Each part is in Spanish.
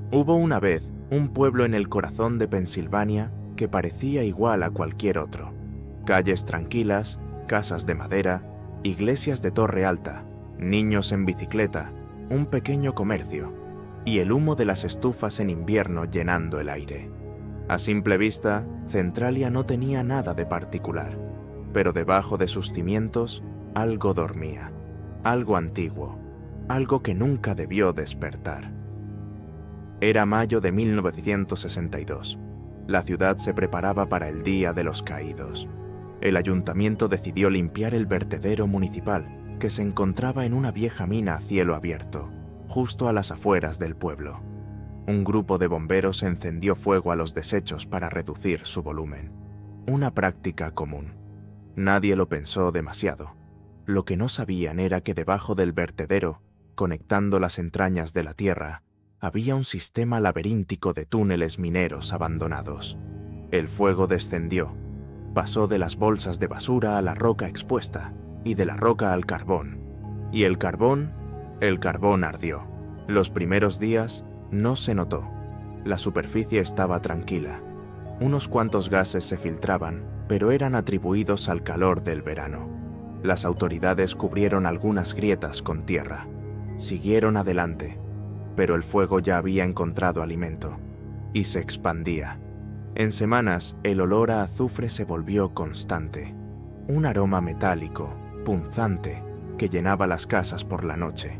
Hubo una vez un pueblo en el corazón de Pensilvania que parecía igual a cualquier otro. Calles tranquilas, casas de madera, iglesias de torre alta, niños en bicicleta, un pequeño comercio y el humo de las estufas en invierno llenando el aire. A simple vista, Centralia no tenía nada de particular, pero debajo de sus cimientos algo dormía, algo antiguo, algo que nunca debió despertar. Era mayo de 1962. La ciudad se preparaba para el Día de los Caídos. El ayuntamiento decidió limpiar el vertedero municipal, que se encontraba en una vieja mina a cielo abierto, justo a las afueras del pueblo. Un grupo de bomberos encendió fuego a los desechos para reducir su volumen. Una práctica común. Nadie lo pensó demasiado. Lo que no sabían era que debajo del vertedero, conectando las entrañas de la tierra, había un sistema laberíntico de túneles mineros abandonados. El fuego descendió, pasó de las bolsas de basura a la roca expuesta y de la roca al carbón. Y el carbón ardió. Los primeros días no se notó. La superficie estaba tranquila. Unos cuantos gases se filtraban, pero eran atribuidos al calor del verano. Las autoridades cubrieron algunas grietas con tierra. Siguieron adelante, pero el fuego ya había encontrado alimento y se expandía. En semanas, el olor a azufre se volvió constante. Un aroma metálico, punzante, que llenaba las casas por la noche.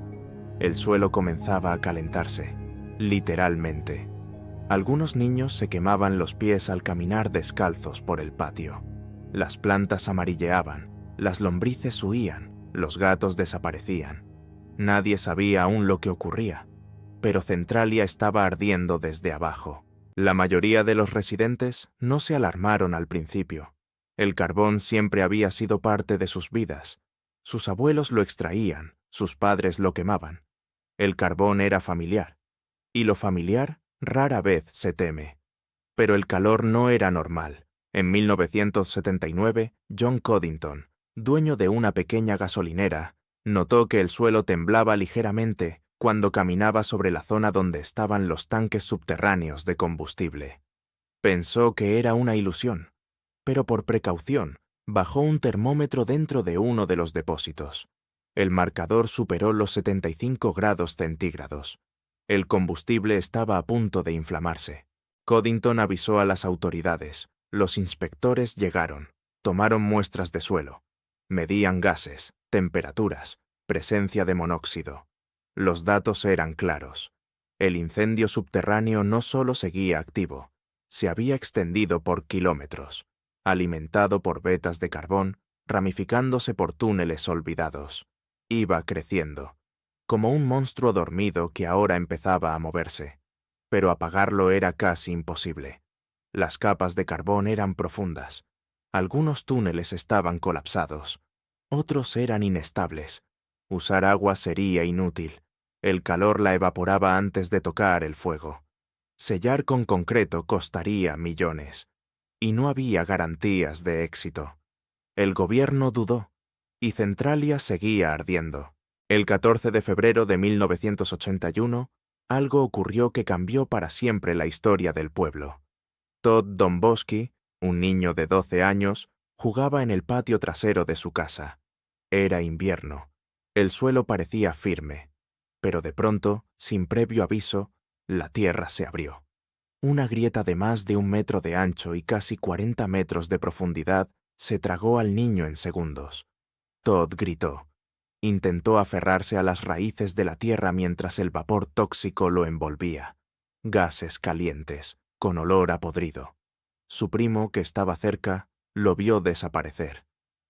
El suelo comenzaba a calentarse, literalmente. Algunos niños se quemaban los pies al caminar descalzos por el patio. Las plantas amarilleaban, las lombrices huían, los gatos desaparecían. Nadie sabía aún lo que ocurría, pero Centralia estaba ardiendo desde abajo. La mayoría de los residentes no se alarmaron al principio. El carbón siempre había sido parte de sus vidas. Sus abuelos lo extraían, sus padres lo quemaban. El carbón era familiar, y lo familiar rara vez se teme. Pero el calor no era normal. En 1979, John Coddington, dueño de una pequeña gasolinera, notó que el suelo temblaba ligeramente cuando caminaba sobre la zona donde estaban los tanques subterráneos de combustible. Pensó que era una ilusión, pero por precaución bajó un termómetro dentro de uno de los depósitos. El marcador superó los 75 grados centígrados. El combustible estaba a punto de inflamarse. Coddington avisó a las autoridades. Los inspectores llegaron, tomaron muestras de suelo, medían gases, temperaturas, presencia de monóxido. Los datos eran claros. El incendio subterráneo no solo seguía activo, se había extendido por kilómetros, alimentado por vetas de carbón, ramificándose por túneles olvidados. Iba creciendo, como un monstruo dormido que ahora empezaba a moverse. Pero apagarlo era casi imposible. Las capas de carbón eran profundas. Algunos túneles estaban colapsados, otros eran inestables. Usar agua sería inútil. El calor la evaporaba antes de tocar el fuego. Sellar con concreto costaría millones. Y no había garantías de éxito. El gobierno dudó, y Centralia seguía ardiendo. El 14 de febrero de 1981, algo ocurrió que cambió para siempre la historia del pueblo. Todd Domboski, un niño de 12 años, jugaba en el patio trasero de su casa. Era invierno. El suelo parecía firme. Pero de pronto, sin previo aviso, la tierra se abrió. Una grieta de más de 1 metro de ancho y casi 40 metros de profundidad se tragó al niño en segundos. Todd gritó. Intentó aferrarse a las raíces de la tierra mientras el vapor tóxico lo envolvía. Gases calientes, con olor a podrido. Su primo, que estaba cerca, lo vio desaparecer.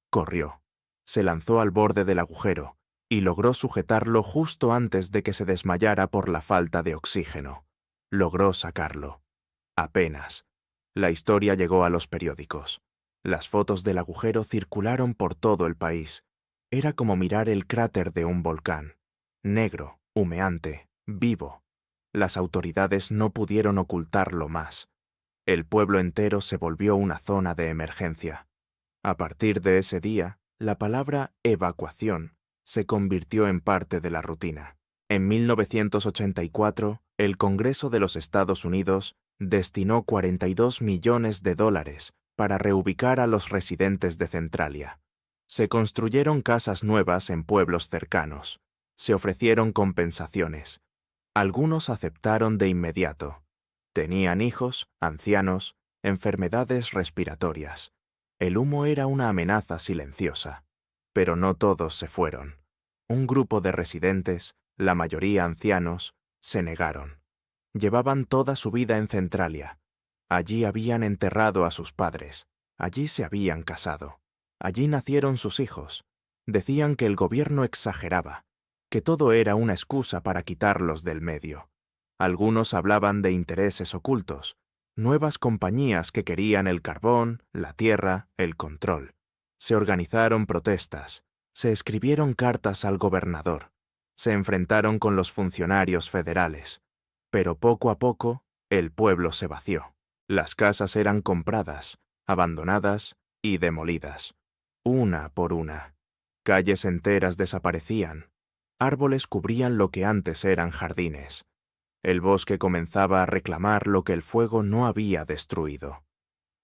Corrió. Se lanzó al borde del agujero y logró sujetarlo justo antes de que se desmayara por la falta de oxígeno. Logró sacarlo. Apenas. La historia llegó a los periódicos. Las fotos del agujero circularon por todo el país. Era como mirar el cráter de un volcán. Negro, humeante, vivo. Las autoridades no pudieron ocultarlo más. El pueblo entero se volvió una zona de emergencia. A partir de ese día, la palabra evacuación se convirtió en parte de la rutina. En 1984, El Congreso de los Estados Unidos destinó $42 millones para reubicar a los residentes de Centralia. Se construyeron casas nuevas en pueblos cercanos. Se ofrecieron compensaciones. Algunos aceptaron de inmediato. Tenían hijos, ancianos, enfermedades respiratorias. El humo era una amenaza silenciosa. Pero no todos se fueron. Un grupo de residentes, la mayoría ancianos, se negaron. Llevaban toda su vida en Centralia. Allí habían enterrado a sus padres. Allí se habían casado. Allí nacieron sus hijos. Decían que el gobierno exageraba, que todo era una excusa para quitarlos del medio. Algunos hablaban de intereses ocultos, nuevas compañías que querían el carbón, la tierra, el control. Se organizaron protestas, se escribieron cartas al gobernador, se enfrentaron con los funcionarios federales. Pero poco a poco, el pueblo se vació. Las casas eran compradas, abandonadas y demolidas, una por una. Calles enteras desaparecían. Árboles cubrían lo que antes eran jardines. El bosque comenzaba a reclamar lo que el fuego no había destruido.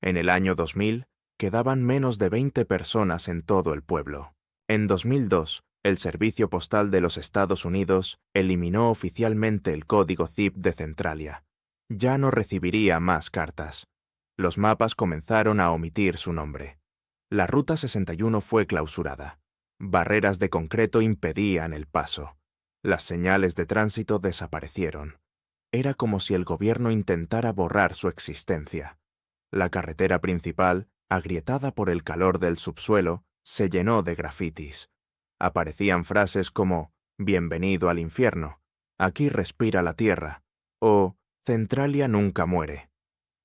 En el año 2000, quedaban menos de 20 personas en todo el pueblo. En 2002, el Servicio Postal de los Estados Unidos eliminó oficialmente el código zip de Centralia. Ya no recibiría más cartas. Los mapas comenzaron a omitir su nombre. La Ruta 61 fue clausurada. Barreras de concreto impedían el paso. Las señales de tránsito desaparecieron. Era como si el gobierno intentara borrar su existencia. La carretera principal, agrietada por el calor del subsuelo, se llenó de grafitis. Aparecían frases como «Bienvenido al infierno», «Aquí respira la tierra» o «Centralia nunca muere».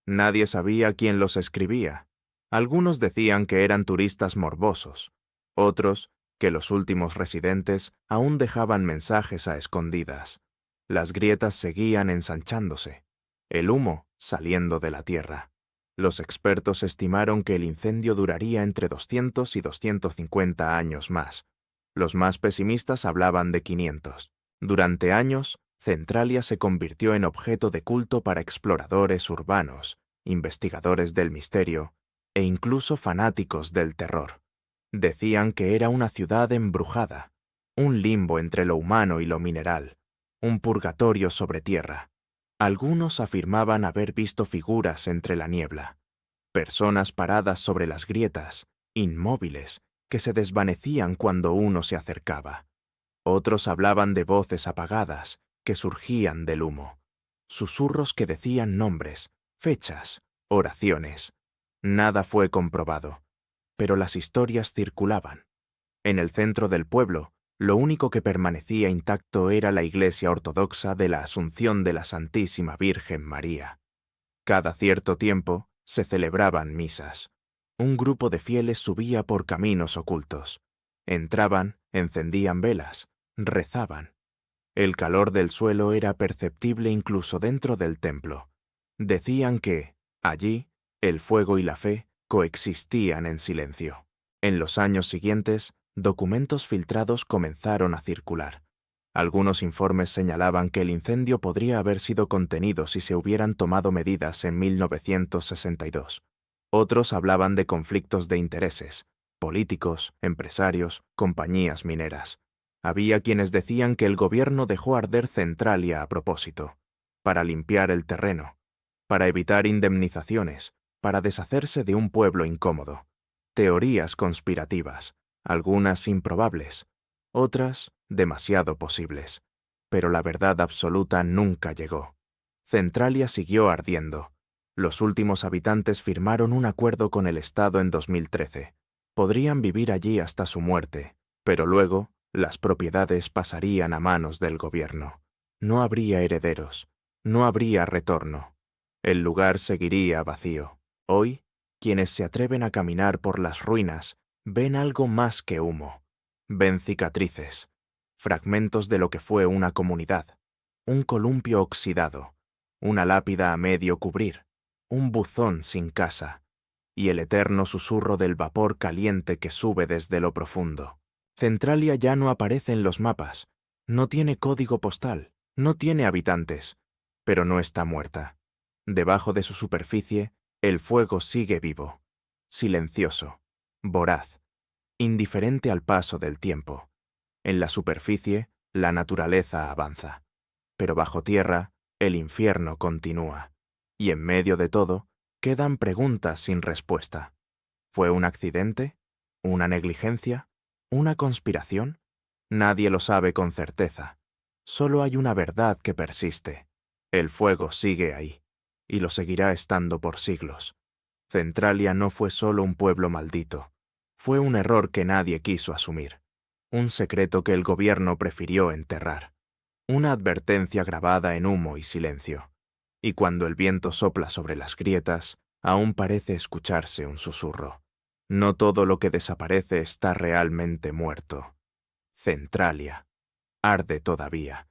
Nadie sabía quién los escribía. Algunos decían que eran turistas morbosos, otros que los últimos residentes aún dejaban mensajes a escondidas. Las grietas seguían ensanchándose, el humo saliendo de la tierra. Los expertos estimaron que el incendio duraría entre 200 y 250 años más. Los más pesimistas hablaban de 500. Durante años, Centralia se convirtió en objeto de culto para exploradores urbanos, investigadores del misterio e incluso fanáticos del terror. Decían que era una ciudad embrujada, un limbo entre lo humano y lo mineral, un purgatorio sobre tierra. Algunos afirmaban haber visto figuras entre la niebla, personas paradas sobre las grietas, inmóviles, que se desvanecían cuando uno se acercaba. Otros hablaban de voces apagadas que surgían del humo, susurros que decían nombres, fechas, oraciones. Nada fue comprobado, pero las historias circulaban. En el centro del pueblo, lo único que permanecía intacto era la iglesia ortodoxa de la Asunción de la Santísima Virgen María. Cada cierto tiempo se celebraban misas. Un grupo de fieles subía por caminos ocultos. Entraban, encendían velas, rezaban. El calor del suelo era perceptible incluso dentro del templo. Decían que, allí, el fuego y la fe coexistían en silencio. En los años siguientes, documentos filtrados comenzaron a circular. Algunos informes señalaban que el incendio podría haber sido contenido si se hubieran tomado medidas en 1962. Otros hablaban de conflictos de intereses, políticos, empresarios, compañías mineras. Había quienes decían que el gobierno dejó arder Centralia a propósito, para limpiar el terreno, para evitar indemnizaciones, para deshacerse de un pueblo incómodo. Teorías conspirativas, algunas improbables, otras demasiado posibles. Pero la verdad absoluta nunca llegó. Centralia siguió ardiendo. Los últimos habitantes firmaron un acuerdo con el Estado en 2013. Podrían vivir allí hasta su muerte, pero luego las propiedades pasarían a manos del gobierno. No habría herederos, no habría retorno. El lugar seguiría vacío. Hoy, quienes se atreven a caminar por las ruinas ven algo más que humo. Ven cicatrices, fragmentos de lo que fue una comunidad, un columpio oxidado, una lápida a medio cubrir, un buzón sin casa, y el eterno susurro del vapor caliente que sube desde lo profundo. Centralia ya no aparece en los mapas, no tiene código postal, no tiene habitantes, pero no está muerta. Debajo de su superficie, el fuego sigue vivo, silencioso, voraz, indiferente al paso del tiempo. En la superficie, la naturaleza avanza, pero bajo tierra, el infierno continúa. Y en medio de todo, quedan preguntas sin respuesta. ¿Fue un accidente? ¿Una negligencia? ¿Una conspiración? Nadie lo sabe con certeza. Solo hay una verdad que persiste. El fuego sigue ahí, y lo seguirá estando por siglos. Centralia no fue solo un pueblo maldito. Fue un error que nadie quiso asumir. Un secreto que el gobierno prefirió enterrar. Una advertencia grabada en humo y silencio. Y cuando el viento sopla sobre las grietas, aún parece escucharse un susurro. No todo lo que desaparece está realmente muerto. Centralia arde todavía.